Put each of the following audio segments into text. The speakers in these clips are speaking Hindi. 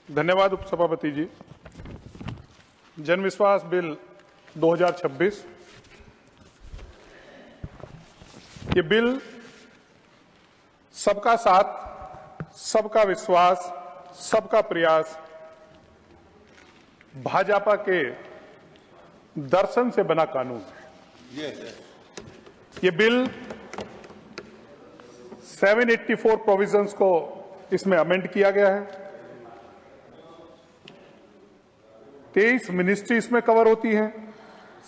धन्यवाद उपसभापति जी। जनविश्वास बिल 2026 ये बिल सबका साथ, सबका विश्वास, सबका प्रयास भाजपा के दर्शन से बना कानून है। ये बिल 784 प्रोविजंस को इसमें अमेंड किया गया है। 23 मिनिस्ट्री इसमें कवर होती हैं।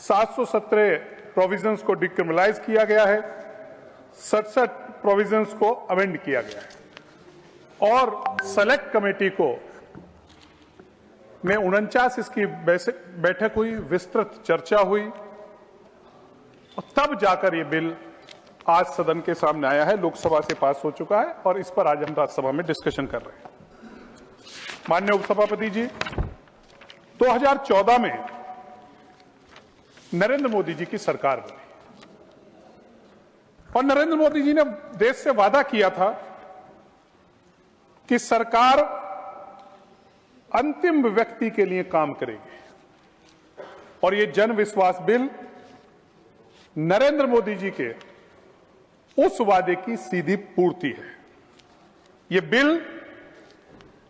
717 प्रोविजंस को डिक्रिमिनलाइज किया गया है। 67 प्रोविजंस को अमेंड किया गया है और सेलेक्ट कमेटी को में 49 इसकी बैठक हुई, विस्तृत चर्चा हुई और तब जाकर ये बिल आज सदन के सामने आया है, लोकसभा से पास हो चुका है और इस पर आज हम राज्यसभा में डिस्कशन कर रहे हैं। माननीय उपसभापति जी, 2014 में नरेंद्र मोदी जी की सरकार बनी और नरेंद्र मोदी जी ने देश से वादा किया था कि सरकार अंतिम व्यक्ति के लिए काम करेगी और ये जन विश्वास बिल नरेंद्र मोदी जी के उस वादे की सीधी पूर्ति है। ये बिल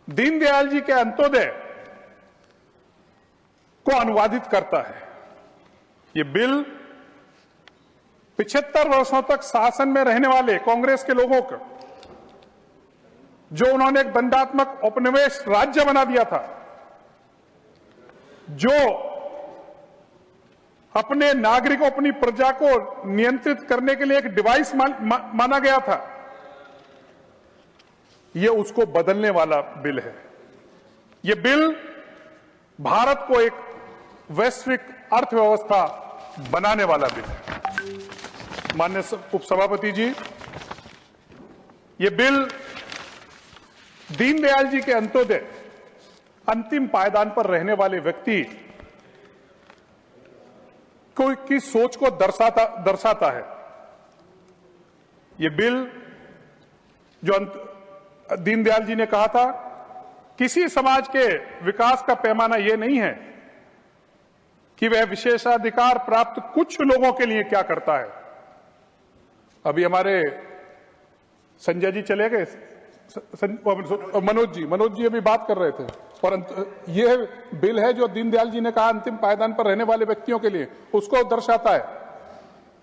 दीनदयाल जी के अंत्योदय को अनुवादित करता है। ये बिल 75 वर्षों तक शासन में रहने वाले कांग्रेस के लोगों को, जो उन्होंने एक दंडात्मक उपनिवेश राज्य बना दिया था, जो अपने नागरिकों, अपनी प्रजा को नियंत्रित करने के लिए एक डिवाइस माना गया था, यह उसको बदलने वाला बिल है। यह बिल भारत को एक वैश्विक अर्थव्यवस्था बनाने वाला बिल है। माननीय उपसभापति जी, यह बिल दीनदयाल जी के अंत्योदय, अंतिम पायदान पर रहने वाले व्यक्ति की सोच को दर्शाता है। यह बिल जो दीनदयाल जी ने कहा था, किसी समाज के विकास का पैमाना यह नहीं है कि वह विशेषाधिकार प्राप्त कुछ लोगों के लिए क्या करता है। अभी हमारे संजय जी चले गए, मनोज जी अभी बात कर रहे थे और यह बिल है जो दीनदयाल जी ने कहा अंतिम पायदान पर रहने वाले व्यक्तियों के लिए, उसको दर्शाता है।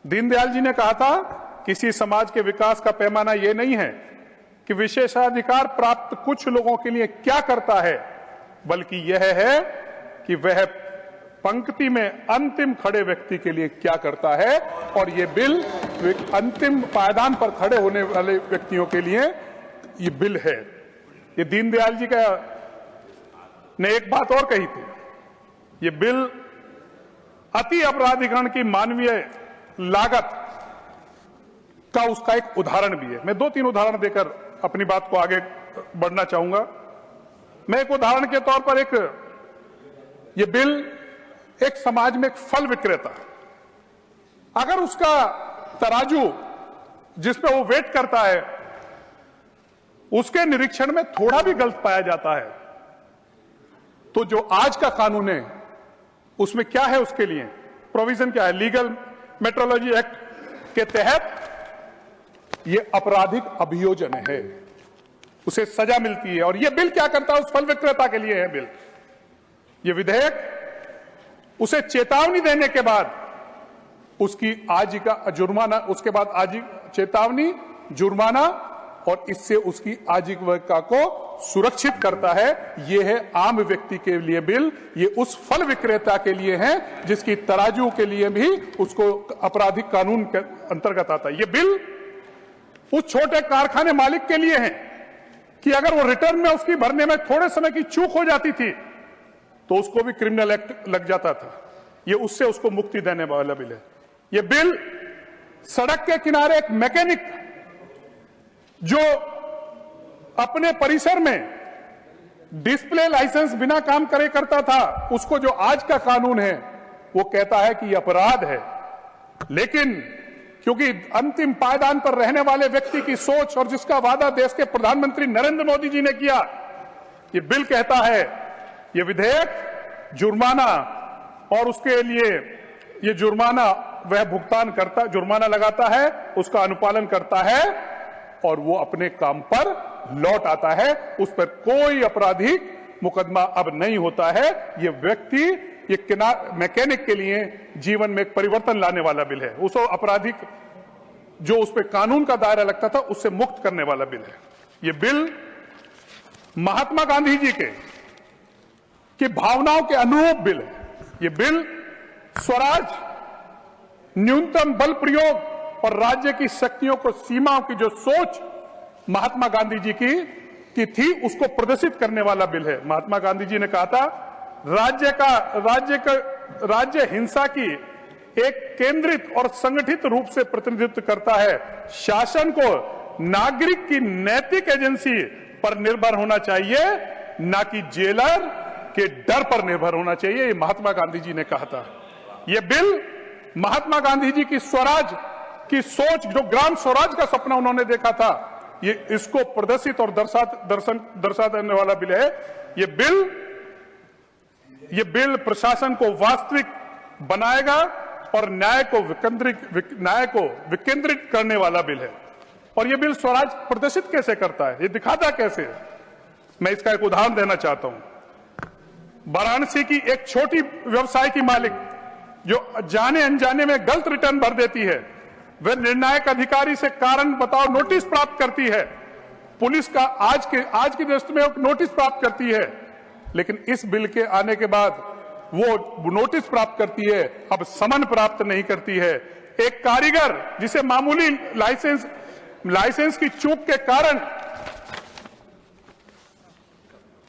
दीनदयाल जी ने कहा था किसी समाज के विकास का पैमाना यह नहीं है कि विशेषाधिकार प्राप्त कुछ लोगों के लिए क्या करता है, बल्कि यह है कि वह पंक्ति में अंतिम खड़े व्यक्ति के लिए क्या करता है। और यह बिल अंतिम पायदान पर खड़े होने वाले व्यक्तियों के लिए ये बिल है। ये दीनदयाल जी का ने एक बात और कही थी, ये बिल अति अपराधीकरण की मानवीय लागत का उसका एक उदाहरण भी है। मैं 2-3 उदाहरण देकर अपनी बात को आगे बढ़ना चाहूंगा। मैं एक उदाहरण के तौर पर ये बिल एक समाज में एक फल विक्रेता, अगर उसका तराजू जिस पे वो वेट करता है उसके निरीक्षण में थोड़ा भी गलत पाया जाता है, तो जो आज का कानून है उसमें क्या है, उसके लिए प्रोविजन क्या है, लीगल मेट्रोलॉजी एक्ट के तहत ये आपराधिक अभियोजन है, उसे सजा मिलती है। और ये बिल क्या करता है, उस फल विक्रेता के लिए है बिल। ये विधेयक उसे चेतावनी देने के बाद उसकी आजीविका जुर्माना, उसके बाद चेतावनी, जुर्माना और इससे उसकी आजीविका को सुरक्षित करता है। यह है आम व्यक्ति के लिए बिल। ये उस फल विक्रेता के लिए है जिसकी तराजू के लिए भी उसको आपराधिक कानून के अंतर्गत आता है। ये बिल उस छोटे कारखाने मालिक के लिए है कि अगर वो रिटर्न में उसकी भरने में थोड़े समय की चूक हो जाती थी तो उसको भी क्रिमिनल एक्ट लग जाता था। ये उससे उसको मुक्ति देने वाला बिल है। ये बिल सड़क के किनारे एक मैकेनिक जो अपने परिसर में डिस्प्ले लाइसेंस बिना काम करे करता था, उसको जो आज का कानून है वो कहता है कि यह अपराध है। लेकिन क्योंकि अंतिम पायदान पर रहने वाले व्यक्ति की सोच और जिसका वादा देश के प्रधानमंत्री नरेंद्र मोदी जी ने किया ये बिल कहता है, ये विधेयक जुर्माना और उसके लिए ये जुर्माना वह भुगतान करता, जुर्माना लगाता है, उसका अनुपालन करता है और वो अपने काम पर लौट आता है। उस पर कोई आपराधिक मुकदमा अब नहीं होता है। ये व्यक्ति, ये मैकेनिक के लिए जीवन में एक परिवर्तन लाने वाला बिल है। उस आपराधिक जो उस पर कानून का दायरा लगता था उससे मुक्त करने वाला बिल है। ये बिल महात्मा गांधी जी की भावनाओं के अनुरूप बिल है। ये बिल स्वराज, न्यूनतम बल प्रयोग और राज्य की शक्तियों को, सीमाओं की जो सोच महात्मा गांधी जी की थी उसको प्रदर्शित करने वाला बिल है। महात्मा गांधी जी ने कहा था, राज्य हिंसा की एक केंद्रित और संगठित रूप से प्रतिनिधित्व करता है। शासन को नागरिक की नैतिक एजेंसी पर निर्भर होना चाहिए, ना कि जेलर के डर पर निर्भर होना चाहिए। ये महात्मा गांधी जी ने कहा था। यह बिल महात्मा गांधी जी की स्वराज की सोच, जो ग्राम स्वराज का सपना उन्होंने देखा था, ये इसको प्रदर्शित और दर्शा देने वाला बिल है। ये बिल प्रशासन को वास्तविक बनाएगा और न्याय को विकेंद्रित करने वाला बिल है। और ये बिल स्वराज प्रदर्शित कैसे करता है, ये दिखाता कैसे है? मैं इसका एक उदाहरण देना चाहता हूं। वाराणसी की एक छोटी व्यवसाय की मालिक जो जाने अनजाने में गलत रिटर्न भर देती है, वह निर्णायक अधिकारी से कारण बताओ नोटिस प्राप्त करती है। पुलिस का आज की दृष्टि में एक नोटिस प्राप्त करती है, लेकिन इस बिल के आने के बाद वो नोटिस प्राप्त करती है, अब समन प्राप्त नहीं करती है। एक कारीगर जिसे मामूली लाइसेंस की चूक के कारण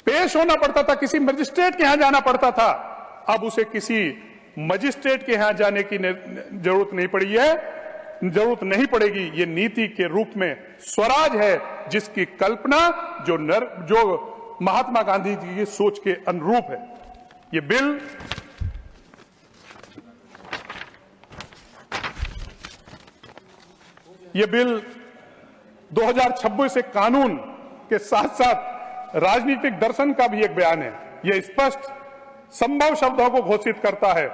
पेश होना पड़ता था, किसी मजिस्ट्रेट के यहां जाना पड़ता था, अब उसे किसी मजिस्ट्रेट के यहां जाने की जरूरत नहीं पड़ेगी। ये नीति के रूप में स्वराज है, जिसकी कल्पना जो महात्मा गांधी जी की सोच के अनुरूप है। ये बिल 2026 एक कानून के साथ साथ राजनीतिक दर्शन का भी एक बयान है। यह स्पष्ट संभव शब्दों को घोषित करता है।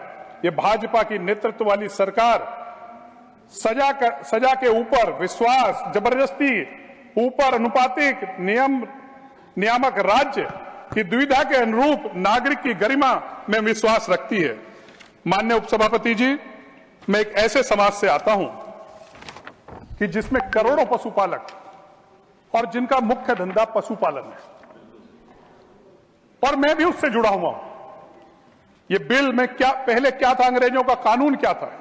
यह भाजपा की नेतृत्व वाली सरकार सजा के ऊपर विश्वास, जबरदस्ती ऊपर अनुपातिक नियामक राज्य की दुविधा के अनुरूप नागरिक की गरिमा में विश्वास रखती है। माननीय उपसभापति जी, मैं एक ऐसे समाज से आता हूं कि जिसमें करोड़ों पशुपालक और जिनका मुख्य धंधा पशुपालन है, और मैं भी उससे जुड़ा हुआ हूं। ये बिल में पहले क्या था, अंग्रेजों का कानून क्या था?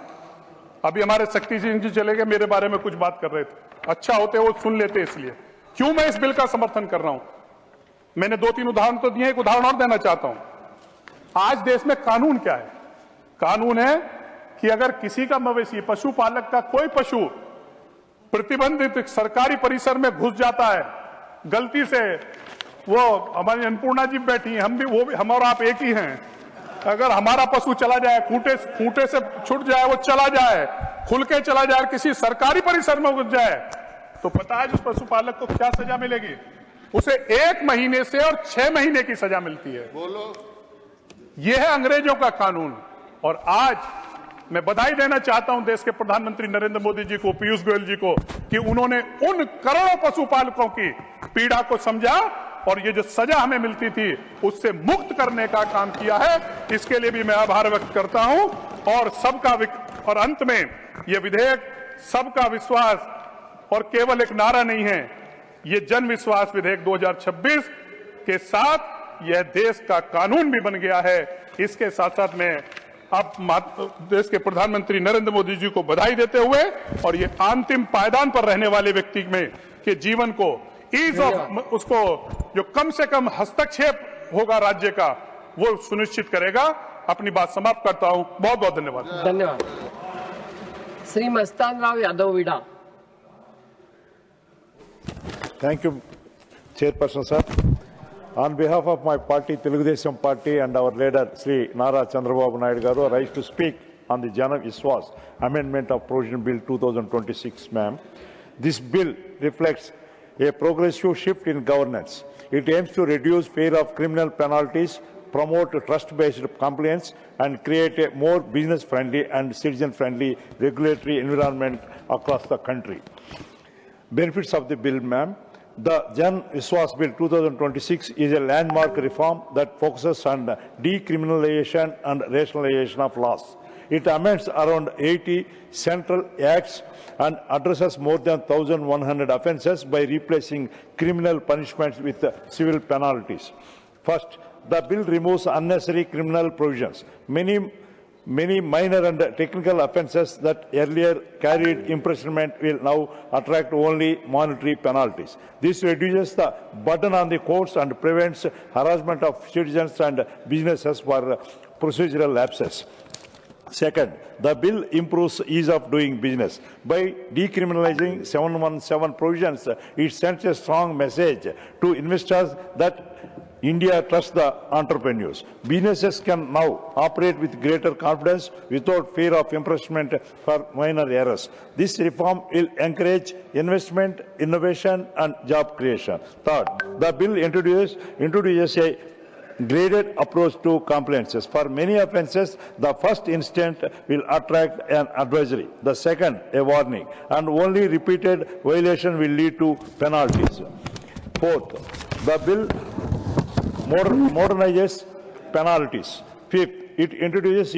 अभी हमारे शक्ति सिंह जी चले गए, मेरे बारे में कुछ बात कर रहे थे, अच्छा होते वो सुन लेते। इसलिए क्यों मैं इस बिल का समर्थन कर रहा हूं? मैंने 2-3 उदाहरण तो दिए, एक उदाहरण और देना चाहता हूं। आज देश में कानून क्या है? कानून है कि अगर किसी का मवेशी, पशुपालक का कोई पशु प्रतिबंधित सरकारी परिसर में घुस जाता है, गलती से, वो हमारी अन्नपूर्णा जी बैठी हैं, हम और आप एक ही हैं, अगर हमारा पशु चला जाए, खूंटे से छूट जाए, वो चला जाए, खुल के चला जाए, किसी सरकारी परिसर में घुस जाए, तो पता है उस पशुपालक को क्या सजा मिलेगी? उसे 1 महीने से और 6 महीने की सजा मिलती है। बोलो, यह है अंग्रेजों का कानून। और आज मैं बधाई देना चाहता हूं देश के प्रधानमंत्री नरेंद्र मोदी जी को, पीयूष गोयल जी को, कि उन्होंने उन करोड़ों पशुपालकों की पीड़ा को समझा और ये जो सजा हमें मिलती थी उससे मुक्त करने का काम किया है। इसके लिए भी मैं आभार व्यक्त करता हूं। और अंत में यह विधेयक सबका विश्वास और केवल एक नारा नहीं है, ये जन विश्वास विधेयक 2026 के साथ यह देश का कानून भी बन गया है। इसके साथ साथ मैं अब देश के प्रधानमंत्री नरेंद्र मोदी जी को बधाई देते हुए और ये अंतिम पायदान पर रहने वाले व्यक्ति में के जीवन को ईज ऑफ, उसको जो कम से कम हस्तक्षेप होगा राज्य का, वो सुनिश्चित करेगा। अपनी बात समाप्त करता हूं। बहुत बहुत धन्यवाद। धन्यवाद। श्री मस्तान राव यादव विडा। Thank you, Chairperson sir. On behalf of my party, Telugu Desam Party, and our leader, Sri Nara Chandrababu Naidu Garu, I rise to speak on the Jana Viswas Amendment of Provision Bill 2026, ma'am. This bill reflects a progressive shift in governance. It aims to reduce fear of criminal penalties, promote trust-based compliance, and create a more business-friendly and citizen-friendly regulatory environment across the country. Benefits of the bill, ma'am. The Jan Viswas Bill 2026 is a landmark reform that focuses on decriminalization and rationalization of laws. It amends around 80 central acts and addresses more than 1,100 offences by replacing criminal punishments with civil penalties. First, the bill removes unnecessary criminal provisions. Many minor and technical offences that earlier carried imprisonment will now attract only monetary penalties. This reduces the burden on the courts and prevents harassment of citizens and businesses for procedural lapses. Second, the bill improves ease of doing business. By decriminalizing 717 provisions, it sends a strong message to investors that India trusts the entrepreneurs. Businesses can now operate with greater confidence without fear of imprisonment for minor errors. This reform will encourage investment, innovation, and job creation. Third, the bill introduces a graded approach to compliances. For many offences, the first instant will attract an advisory, the second a warning, and only repeated violation will lead to penalties. Fourth, the bill modernizes penalties. Fifth, it introduces